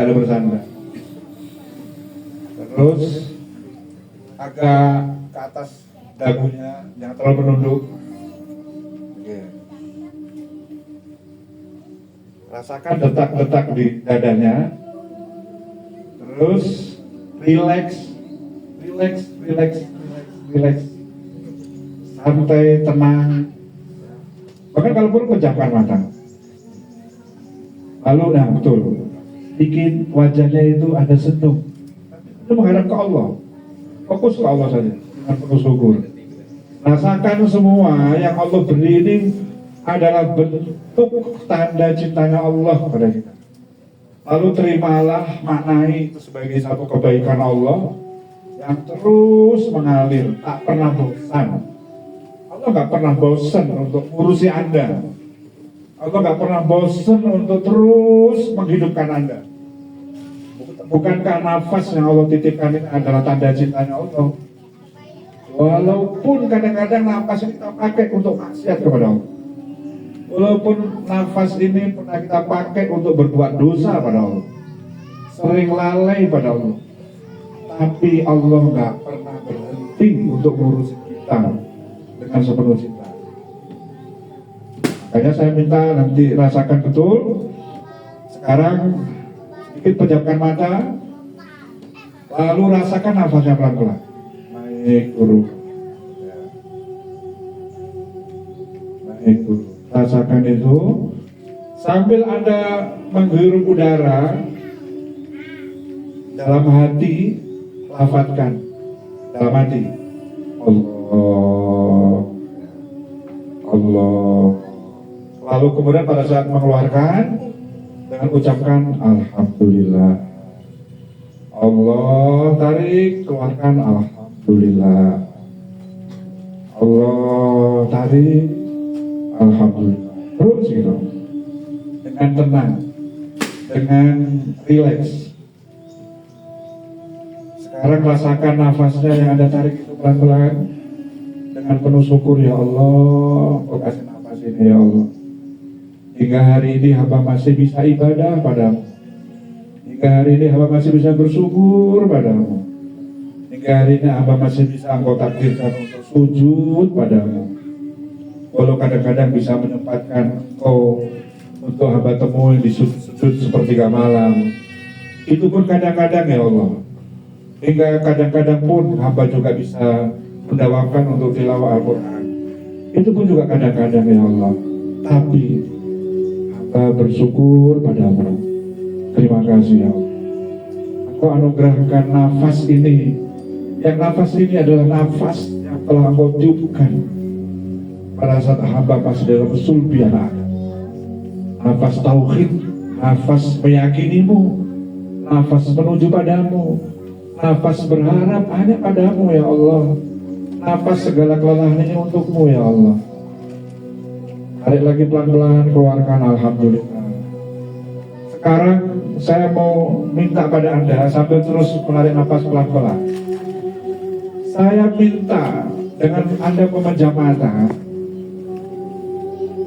ada bersandar. Terus agak ke atas dagunya, jangan terlalu menunduk. Oke. Rasakan detak-detak di dadanya. Terus relax, santai, tenang. Bahkan kalau perlu pejamkan mata. Lalu, nah betul, bikin wajahnya itu ada senyum. Itu menghadap ke Allah. Fokus ke Allah saja, dengan penuh syukur. Rasakan semua yang Allah beri ini adalah bentuk tanda cintanya Allah kepada kita. Lalu terimalah, maknai itu sebagai satu kebaikan Allah yang terus mengalir, tak pernah bosan. Allah gak pernah bosan untuk ngurusi Anda. Allah gak pernah bosan untuk terus menghidupkan Anda. Bukankah nafas yang Allah titipkan ini adalah tanda cintanya Allah? Walaupun kadang-kadang nafas yang kita pakai untuk maksiat kepada Allah, walaupun nafas ini pernah kita pakai untuk berbuat dosa pada Allah, sering lalai pada Allah, tapi Allah gak pernah berhenti untuk ngurusin kita dengan sepenuh cinta. Makanya saya minta nanti rasakan betul. Sekarang sedikit pejamkan mata, lalu rasakan nafasnya pelan-pelan, naik turun, naik turun. Rasakan itu sambil Anda menghirup udara dalam hati, lafadzkan dalam hati, Allah, Allah. Lalu kemudian pada saat mengeluarkan dengan ucapkan Alhamdulillah. Allah, tarik, keluarkan Alhamdulillah. Allah, tarik, Alhamdulillah. Terus gitu, dengan tenang, dengan rileks. Sekarang rasakan nafasnya yang Anda tarik itu pelan-pelan, dengan penuh syukur. Ya Allah, kau kasih nafas ini ya Allah. Hingga hari ini hamba masih bisa ibadah padamu. Hingga hari ini hamba masih bisa bersyukur padamu. Hingga hari ini hamba masih bisa engkau takdirkan untuk sujud padamu. Walau kadang-kadang bisa menyempatkan engkau untuk hamba temui di sujud sepertiga malam. Itu pun kadang-kadang ya Allah. Hingga kadang-kadang pun hamba juga bisa mendawamkan untuk tilawah Al-Quran. Itu pun juga kadang-kadang ya Allah. Tapi bersyukur padamu. Terima kasih ya Allah. Engkau anugerahkan nafas ini. Yang nafas ini adalah nafas yang telah engkau tiupkan pada saat hamba masih dalam sulbi anak. Nafas tauhid, nafas meyakinimu, nafas menuju padamu, nafas berharap hanya padamu ya Allah. Nafas segala kelelahan ini untukmu ya Allah. Tarik lagi pelan-pelan, keluarkan Alhamdulillah. Sekarang saya mau minta pada Anda sambil terus menarik nafas pelan-pelan. Saya minta dengan Anda memejam mata,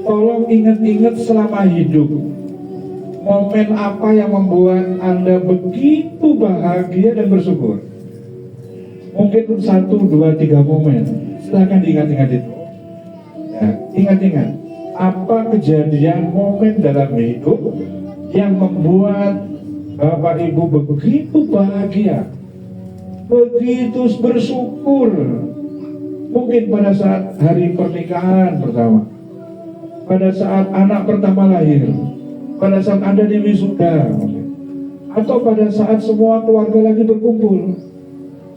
tolong ingat-ingat selama hidup momen apa yang membuat Anda begitu bahagia dan bersyukur. Mungkin 1, 2, 3 momen. Silahkan diingat-ingat itu ya, ingat-ingat apa kejadian momen dalam hidup yang membuat Bapak Ibu begitu bahagia, begitu bersyukur. Mungkin pada saat hari pernikahan pertama, pada saat anak pertama lahir, pada saat Anda di wisuda, atau pada saat semua keluarga lagi berkumpul,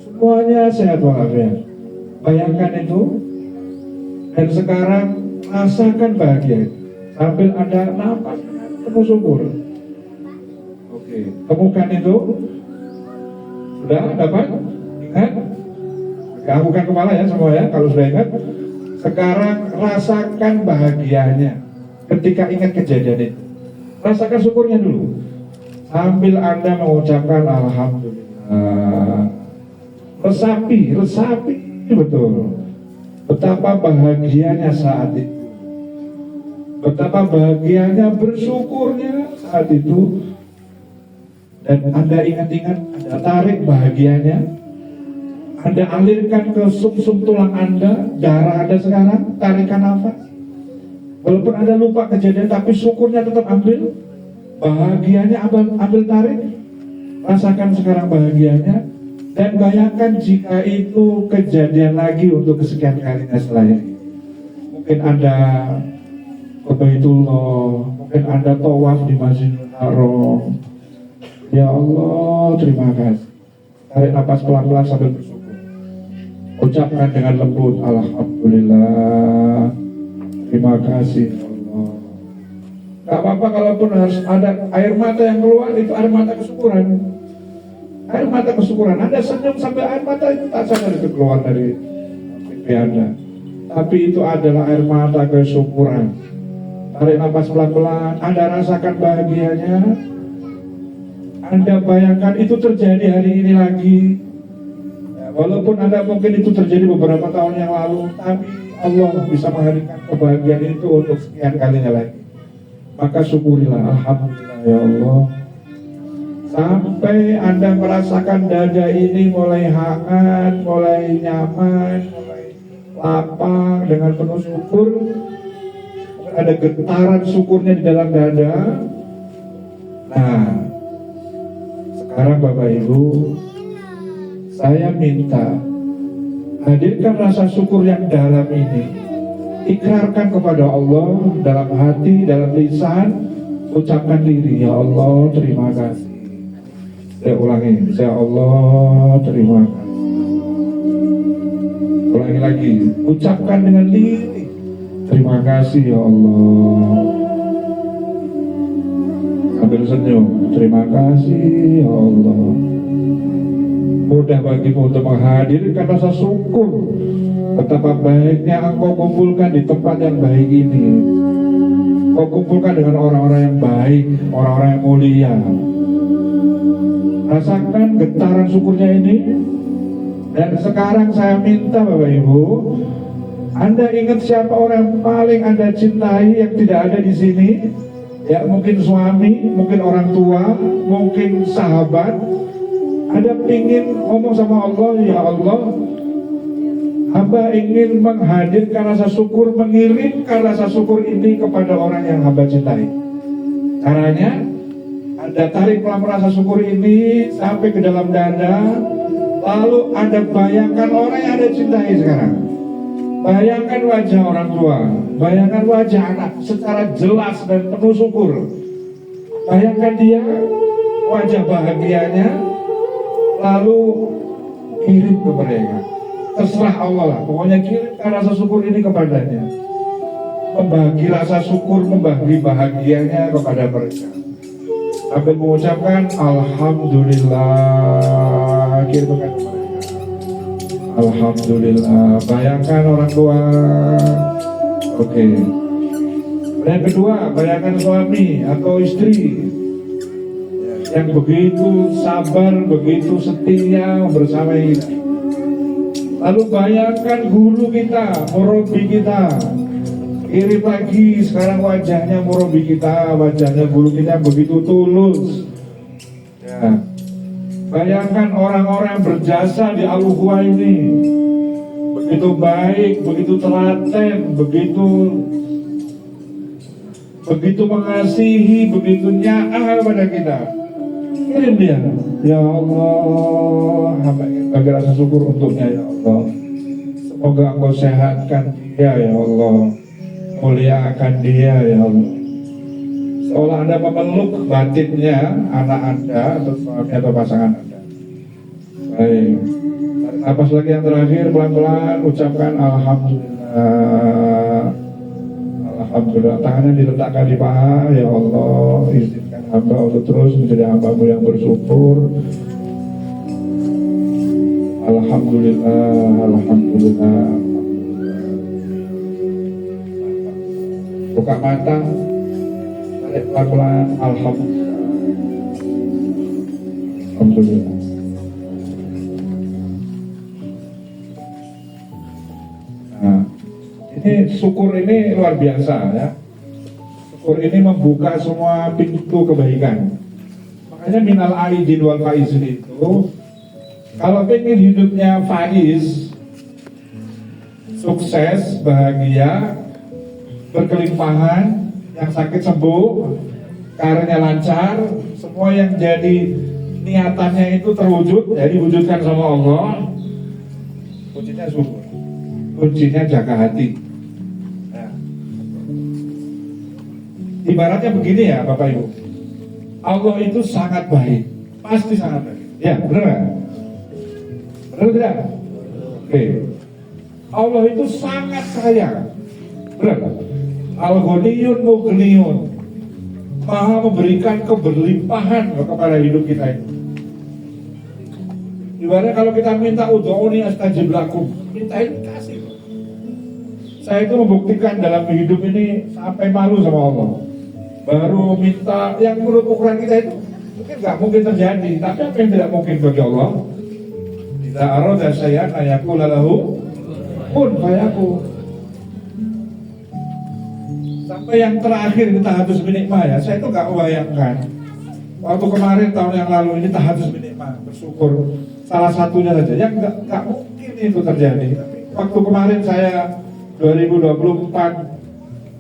semuanya sehat walafiat. Bayangkan itu. Dan sekarang rasakan bahagia sambil Anda nafas dengan penuh syukur. Oke, temukan itu. Sudah dapat? Ingat? Ganggukan kepala ya semua ya, kalau sudah ingat. Sekarang rasakan bahagianya ketika ingat kejadian itu. Rasakan syukurnya dulu sambil Anda mengucapkan Alhamdulillah. Resapi betul betapa bahagianya saat itu, betapa bahagianya bersyukurnya saat itu. Dan Anda ingat-ingat, Anda tarik bahagianya, Anda alirkan ke sum-sum tulang Anda, darah Anda sekarang, tarikan nafas. Walaupun Anda lupa kejadian, tapi syukurnya tetap ambil. Bahagianya ambil tarik. Rasakan sekarang bahagianya. Dan bayangkan jika itu kejadian lagi untuk kesekian kalinya setelah ini. Mungkin Anda ke Baitullah, mungkin Anda tawaf di Masjidil Haram. Ya Allah, terima kasih. Tarik nafas pelan-pelan sambil bersyukur. Ucapkan dengan lembut, Alhamdulillah. Terima kasih Allah. Gak apa-apa kalaupun harus ada air mata yang keluar, itu air mata kesyukuran. Air mata kesyukuran. Anda senyum sampai air mata itu tak sadar itu keluar dari pipi Anda. Tapi itu adalah air mata kesyukuran. Tarik nafas pelan-pelan, Anda rasakan bahagianya. Anda bayangkan itu terjadi hari ini lagi. Ya, walaupun Anda mungkin itu terjadi beberapa tahun yang lalu, tapi Allah bisa menghadirkan kebahagiaan itu untuk sekian kalinya lagi. Maka syukurilah, Alhamdulillah ya Allah. Sampai Anda merasakan dada ini mulai hangat, mulai nyaman, mulai lapang dengan penuh syukur. Ada getaran syukurnya di dalam dada. Nah, sekarang Bapak Ibu, saya minta hadirkan rasa syukur yang dalam ini. Ikrarkan kepada Allah dalam hati, dalam lisan, ucapkan diri, ya Allah terima kasih. Saya ulangi, ya Allah terima kasih. Ulangi lagi, ucapkan dengan diri, terima kasih ya Allah. Sambil senyum, terima kasih ya Allah. Mudah bagimu untuk menghadirkan rasa syukur. Betapa baiknya engkau kumpulkan di tempat yang baik ini. Kau kumpulkan dengan orang-orang yang baik, orang-orang yang mulia. Rasakan getaran syukurnya ini. Dan sekarang saya minta Bapak Ibu, Anda ingat siapa orang yang paling Anda cintai yang tidak ada di sini? Ya mungkin suami, mungkin orang tua, mungkin sahabat. Anda ingin ngomong sama Allah, ya Allah, hamba ingin menghadirkan rasa syukur, mengirimkan rasa syukur ini kepada orang yang hamba cintai. Caranya, Anda tarik pelan rasa syukur ini sampai ke dalam dada, lalu Anda bayangkan orang yang Anda cintai sekarang. Bayangkan wajah orang tua, bayangkan wajah anak secara jelas dan penuh syukur. Bayangkan dia, wajah bahagianya, lalu kirim ke mereka. Terserah Allah lah, pokoknya kirimkan rasa syukur ini kepadanya. Membagi rasa syukur, membagi bahagianya kepada mereka. Sambil mengucapkan Alhamdulillah, kirimkan kepada mereka. Alhamdulillah. Bayangkan orang tua. Oke. Yang kedua, bayangkan suami atau istri yang begitu sabar, begitu setia bersama kita. Lalu bayangkan guru kita, murabi kita. Kirim lagi sekarang wajahnya murabi kita, wajahnya guru kita begitu tulus. Ya. Bayangkan orang-orang yang berjasa di Al-Ukhwah ini. Begitu baik, begitu telaten, begitu mengasihi, begitu nyaah kepada kita. Kirim dia, ya Allah, hamba ingin bagi rasa syukur untuknya ya Allah. Semoga engkau sehatkan dia ya Allah, muliakan dia ya Allah. Seolah Anda memeluk batinnya anak Anda atau suami atau pasangan Anda. Baik, tarik napas lagi yang terakhir, pelan-pelan ucapkan Alhamdulillah. Alhamdulillah, tangannya diletakkan di paha, ya Allah, izinkan hamba untuk terus menjadi hamba-Mu yang bersyukur. Alhamdulillah, Alhamdulillah. Buka mata, tarik pelan-pelan, Alhamdulillah. Alhamdulillah. Nah, ini syukur ini luar biasa ya. Syukur ini membuka semua pintu kebaikan. Maka Makanya minal aidin wal faizin itu, kalau pengen hidupnya faiz, sukses, bahagia, berkelimpahan, yang sakit sembuh, karirnya lancar, semua yang jadi niatannya itu terwujud, jadi wujudkan sama Allah. Kuncinya syukur, kuncinya jaga hati. Nah, ibaratnya begini ya Bapak Ibu, Allah itu sangat baik, pasti sangat baik. Ya, benar nggak? Benar tidak? Oke. Allah itu sangat sayang, benar? Al-Ghaniyun Mughniyun, Maha memberikan keberlimpahan kepada hidup kita ini. Ibaratnya kalau kita minta udhuni astajib lakum, minta ini kasih. Saya itu membuktikan dalam hidup ini sampai malu sama Allah. Baru minta yang menurut ukuran kita itu mungkin nggak mungkin terjadi, tapi apa yang tidak mungkin bagi Allah? Idza arada syai'an ayaqula lahu kun fayakun. Sampai yang terakhir ini tahadus binikmah ya, saya itu nggak membayangkan. Waktu kemarin tahun yang lalu ini tahadus binikmah, bersyukur salah satunya saja, yang nggak mungkin itu terjadi. Waktu kemarin saya 2024,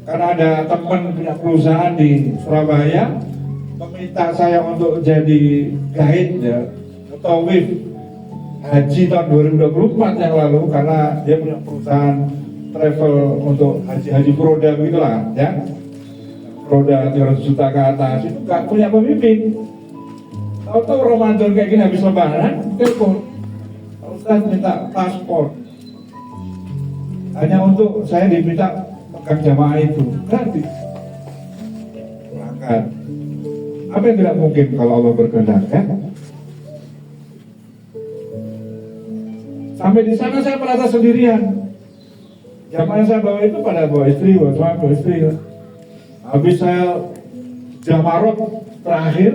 karena ada teman punya perusahaan di Surabaya meminta saya untuk jadi guide ya, mutawif haji tahun 2024 yang lalu, karena dia punya perusahaan travel untuk haji Proda begitulah ya, Proda 300 juta ke atas, itu nggak punya pemimpin. Tahu-tahu Ramadan kayak gini habis lebaran, telepon Ustaz minta paspor, hanya untuk saya diminta pegang jamaah itu gratis, berangkat. Apa yang tidak mungkin kalau Allah berkehendak ya? Sampai di sana saya merasa sendirian. Jamaah yang saya bawa itu pada bawa istri, bawa suami, bawa istri. Habis saya jamarot terakhir,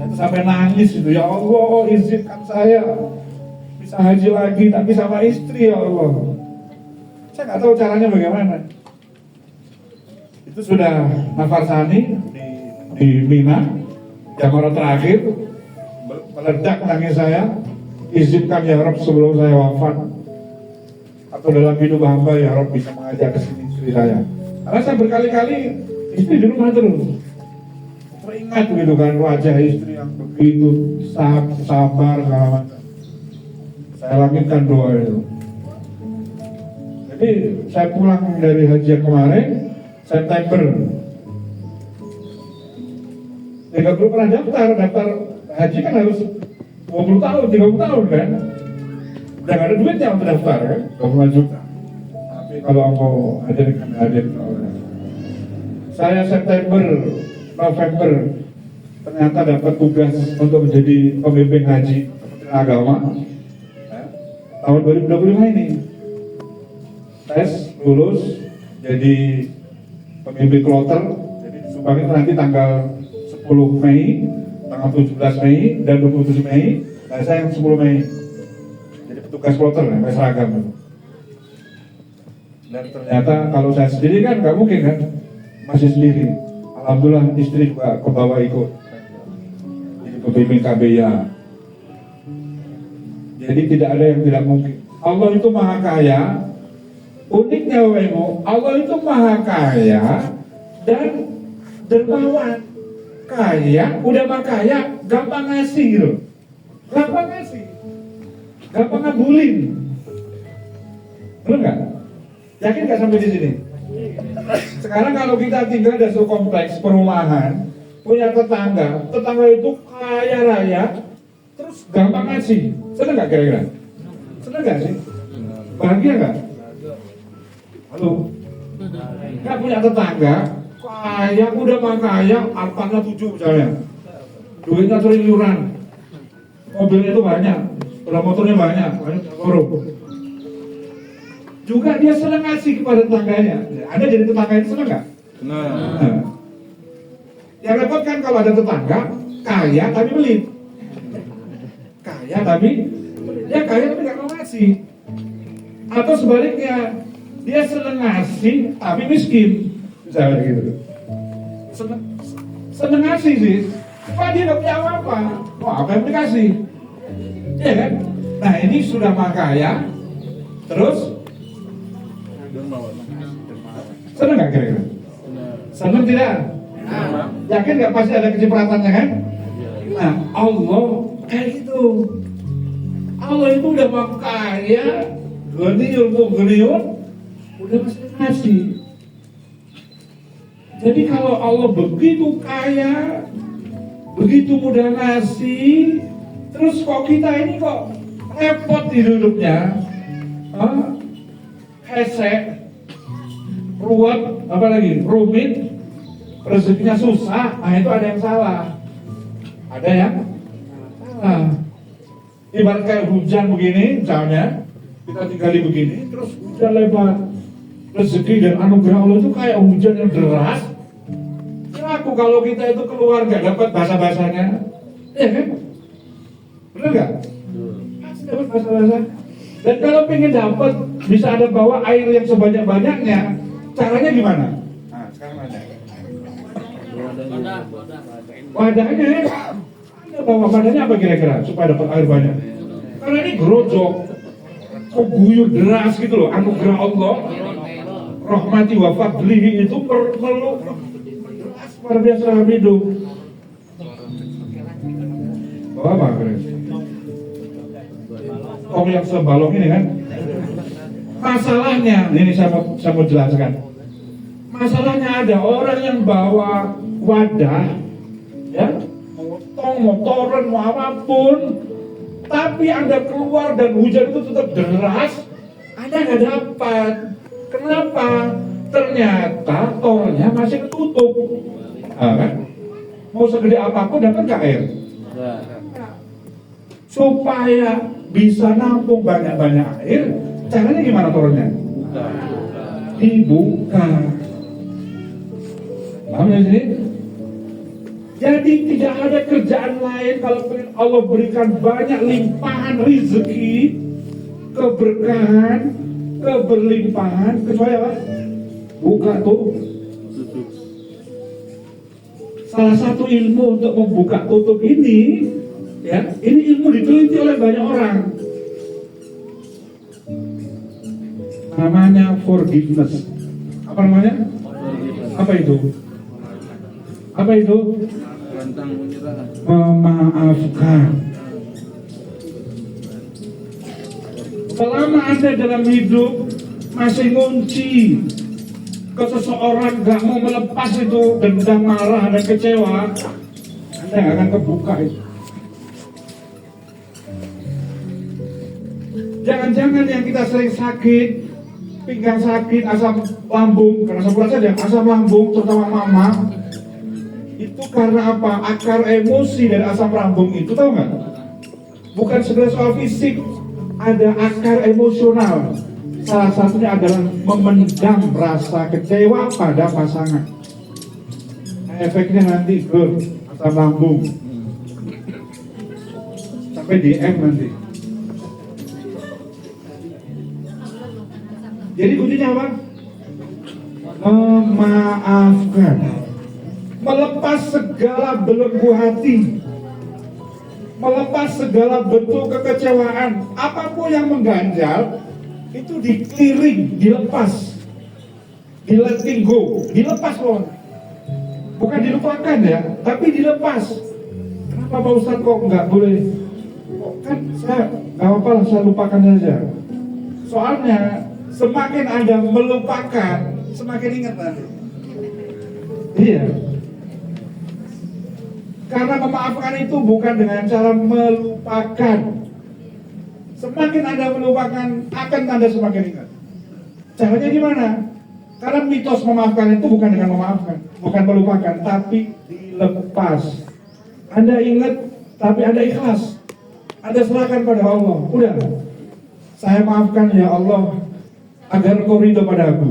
saya sampai nangis itu, ya Allah izinkan saya bisa haji lagi, tapi sama istri ya Allah. Saya nggak tahu caranya bagaimana. Itu sudah nafar sani di Mina, jamarot terakhir, meledak nangis saya. Izinkan ya Rabb sebelum saya wafat atau dalam hidup hamba ya Rabb bisa mengajak ke sini istri saya. Karena saya berkali-kali istri di rumah terus. Teringat gitu kan wajah istri yang begitu sabar segala macam. Saya langitkan doa itu. Jadi saya pulang dari haji kemarin September. Tidak belum pernah daftar haji kan harus 20 tahun, 30 tahun kan. Udah gak ada duitnya untuk daftar kan, 25 juta. Tapi kalau mau hadir kan hadir. Saya September, November ternyata dapat tugas untuk menjadi pembimbing haji Kementerian Agama tahun 2025 ini. Tes, lulus, jadi pembimbing kloter. Jadi disumbangin nanti tanggal 10 Mei, tanggal 17 Mei dan 27 Mei. Nah saya yang 10 Mei jadi petugas kloter, pakai seragam. Dan ternyata kalau saya sendiri kan nggak mungkin kan, masih sendiri. Alhamdulillah istri juga kebawa ikut jadi pembimbing KBYA. Jadi tidak ada yang tidak mungkin. Allah itu maha kaya. Uniknya Ibu, Allah itu maha kaya dan dermawan. Kaya, udah mah kaya, gampang ngasih gitu. Gampang ngasih. Gampang ngabulin. Bener nggak? Yakin nggak sampai di sini? Sekarang kalau kita tinggal di suatu kompleks perumahan, punya tetangga itu kaya raya, terus gampang ngasih. Seneng nggak kira-kira? Seneng nggak sih? Bahagia nggak? Halo? Nggak punya tetangga, kaya, udah mah kaya, hartanya 7 misalnya, duitnya triliunan, mobilnya itu banyak, sepeda motornya banyak juga dia senang ngasih kepada tetangganya. Ada jadi tetangga itu senang nggak? Nah. Yang repot kan kalau ada tetangga kaya tapi pelit, kaya tapi dia kaya tapi nggak mau ngasih, atau sebaliknya dia senang ngasih tapi miskin, misalnya gitu. Seneng ngasih sih, Supaya dia nggak punya apa-apa. Oh, apa yang dikasih? Iya kan? Nah ini sudah makaya. Terus seneng nggak kira-kira? Seneng tidak? Yakin nggak pasti ada kecipratannya kan? Nah Allah kayak gitu. Allah itu udah makaya, geniun, udah masih ngasih. Jadi kalau Allah begitu kaya, begitu mudah ngasih, terus kok kita ini kok repot hidupnya, hesek, ruwet, apalagi rumit, rezekinya susah, nah itu ada yang salah. Ada yang salah. Ibarat kayak hujan begini, misalnya kita tinggali begini, terus hujan lebat, rezeki dan anugerah Allah itu kayak hujan yang deras. Aku kalau kita itu keluar nggak dapat bahasa-bahasanya, ya kan? Benar nggak? Pasti dapat bahasa-bahasa. Dan kalau pengen dapat, bisa ada bawa air yang sebanyak-banyaknya. Caranya gimana? Nah, sekarang ada. Wadahnya, ada bawa wadahnya apa kira-kira supaya dapat air banyak? Karena ini gerojok, kok guyur deras gitu loh, anugerah Allah, rahmati wa fadlihi itu perlu luar biasa dalam hidup. Bawa apa kira-kira? Kong yang sebalong ini kan? Masalahnya, ini saya mau jelaskan. Masalahnya ada orang yang bawa wadah, ya, motong, motoran, mau apapun, tapi Anda keluar dan hujan itu tetap deras, Anda nggak dapat. Kenapa? Ternyata tornya masih ketutup. Kan? Mau segede apapun dapat nggak air? Supaya bisa nampung banyak-banyak air, caranya gimana tornya? Dibuka. Paham ya sini? Jadi tidak ada kerjaan lain kalau Allah berikan banyak limpahan rezeki, keberkahan, keberlimpahan, kecuali apa? Buka tuh. Salah satu ilmu untuk membuka tutup ini, ya, ini ilmu diteliti oleh banyak orang. Namanya forgiveness. Apa namanya? Apa itu? Apa itu? Memaafkan. Selama Anda dalam hidup masih ngunci ke seseorang, gak mau melepas itu dendam, marah dan kecewa, Anda gak akan kebuka itu. Jangan-jangan yang kita sering sakit, pinggang sakit, asam lambung, karena sebulan saja asam lambung, terutama mama, itu karena apa? Akar emosi dari asam lambung itu, tahu nggak? Bukan sekedar soal fisik, ada akar emosional. Salah satunya adalah memendam rasa kecewa pada pasangan. Nah, efeknya nanti ke asam lambung, sampai di M nanti. Jadi kuncinya apa? Memaafkan. Melepas segala belenggu hati, melepas segala bentuk kekecewaan, apapun yang mengganjal itu di-clearing, dilepas, di-letting go, dilepas loh, bukan dilupakan ya, tapi dilepas. Kenapa Pak Ustadz kok nggak boleh? Kan saya nggak apa-apa lah, saya lupakan saja. Soalnya semakin Anda melupakan, semakin ingat nanti. Iya. Karena memaafkan itu bukan dengan cara melupakan. Semakin Anda melupakan, akan Anda semakin ingat. Caranya gimana? Karena mitos memaafkan itu bukan dengan memaafkan, bukan melupakan, tapi dilepas. Anda ingat, tapi Anda ikhlas. Anda serahkan pada Allah. Udah, saya maafkan ya Allah, agar Engkau ridho pada aku.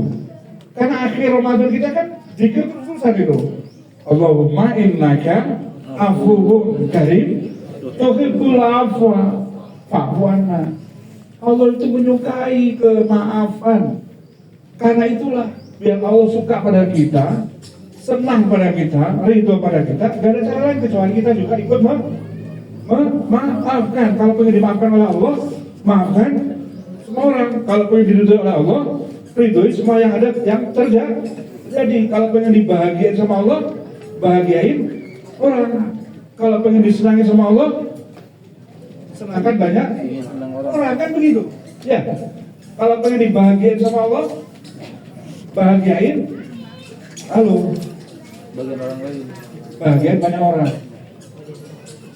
Karena akhir Ramadan kita kan zikir terus-terusan itu. Allahumma innaka afuwwun karim tuhibbul afwa fa'fu anna. Allah itu menyukai kemaafan. Karena itulah biar Allah suka pada kita, senang pada kita, ridho pada kita, gak ada cara lain kecuali kita juga ikut memaafkan. Kalau pengen dimaafkan oleh Allah, maafkan semua orang. Kalau pengen diridhoi oleh Allah, ridhoi semua yang ada yang terjadi. Jadi kalau pengen dibahagiain sama Allah, bahagiain orang. Kalau pengen disenangi sama Allah, senangkan banyak orang, kan begitu. Ya. Kalau pengen dibahagiain sama Allah, bahagiain bagian orang lain. Bahagiain banyak orang.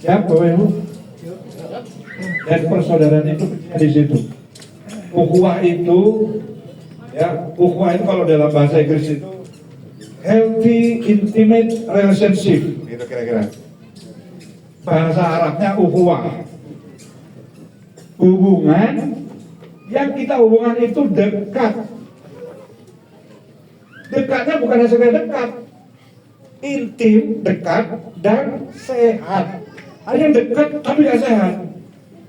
Siap Bapak Ibu? Dan persaudaraan itu pentingnya di situ. Ukhuwah itu, ya, ukhuwah itu kalau dalam bahasa Inggris itu healthy intimate relationship, gitu kira-kira. Bahasa Arabnya ukhuwah. Hubungan yang kita hubungan itu dekat. Dekatnya bukan hanya sekedar dekat, intim, dekat, dan sehat. Ada yang dekat tapi gak sehat.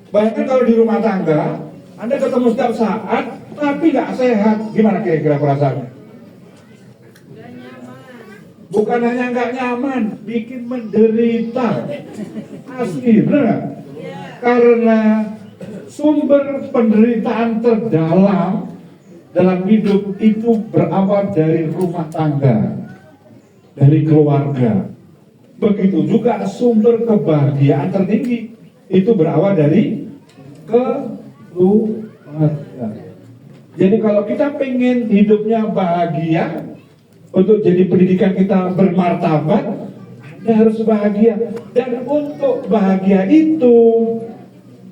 Bayangkan kalau di rumah tangga, Anda ketemu setiap saat tapi gak sehat, gimana kira-kira perasaannya? Bukan hanya gak nyaman, bikin menderita. Asli, benar gak? Karena sumber penderitaan terdalam dalam hidup itu berawal dari rumah tangga, dari keluarga. Begitu juga sumber kebahagiaan tertinggi itu berawal dari keluarga. Jadi kalau kita pengen hidupnya bahagia, untuk jadi pendidikan kita bermartabat, Anda harus bahagia. Dan untuk bahagia itu,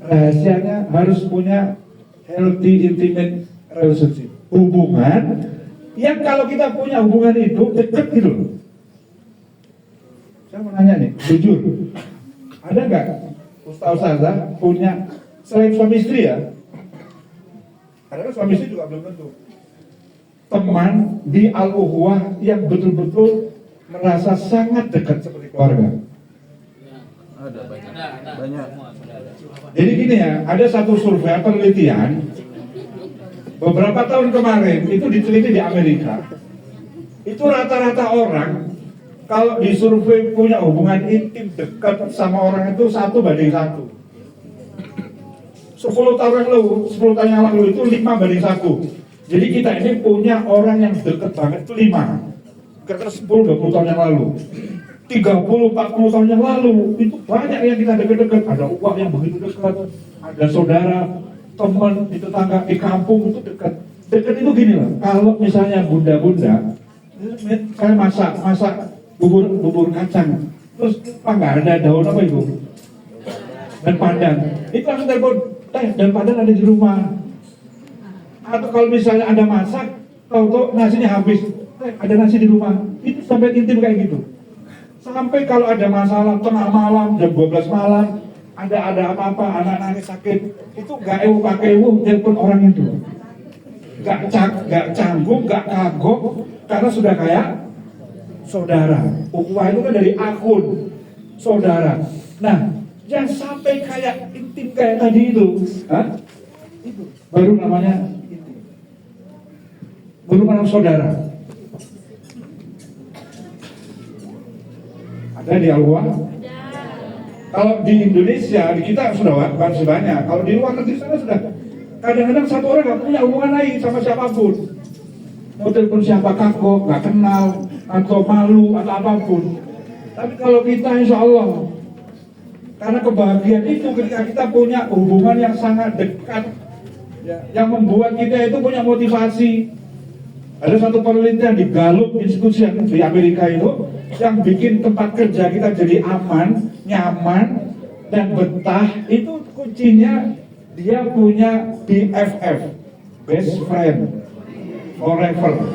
rahasianya harus punya healthy intimate relationship, hubungan yang kalau kita punya hubungan itu dekat gitu. Saya mau nanya nih, jujur, ada nggak ustazah punya selain suami istri ya? Karena suami istri juga belum tentu. Teman di al-ukhuwah yang betul-betul merasa sangat dekat seperti keluarga. Ada banyak. Jadi gini ya, ada satu survei penelitian beberapa tahun kemarin itu diteliti di Amerika. Itu rata-rata orang kalau disurvei punya hubungan intim dekat sama orang itu 1:1. 10 tahun yang lalu itu 5:1. Jadi kita ini punya orang yang dekat banget itu 5. Kira-kira 10-20 tahun yang lalu. 30-40 tahun yang lalu itu banyak yang kita dekat-dekat. Ada uang yang begitu dekat, ada saudara, teman di tetangga, di kampung itu dekat. Dekat itu gini loh. Kalau misalnya bunda-bunda, saya masak bubur kacang, terus nggak ada daun apa itu? Dan pandan. Itu langsung telepon, dan pandan ada di rumah. Atau kalau misalnya Anda masak, tahu nasinya habis, ada nasi di rumah. Itu sampai intim kayak gitu. Sampai kalau ada masalah tengah malam, jam 12 malam, ada apa-apa, anak-anak sakit, itu gak pakai telepon orang itu. Gak canggung, gak kagok, karena sudah kayak saudara. Ukhuwah itu kan dari akun saudara. Nah, yang sampai kayak intim kayak tadi itu, itu baru namanya intim. Baru namanya saudara. Ada di al-ukhuwah? Kalau di Indonesia, di kita sudah masih banyak. Kalau di luar negeri sana sudah. Kadang-kadang satu orang nggak punya hubungan lain sama siapapun. Mau telepon siapa kagok, nggak kenal, atau malu, atau apapun. Tapi kalau kita insya Allah, karena kebahagiaan itu ketika kita punya hubungan yang sangat dekat, yang membuat kita itu punya motivasi. Ada satu penelitian di Gallup Institution di Amerika itu yang bikin tempat kerja kita jadi aman, nyaman, dan betah. Itu kuncinya dia punya BFF, best friend forever.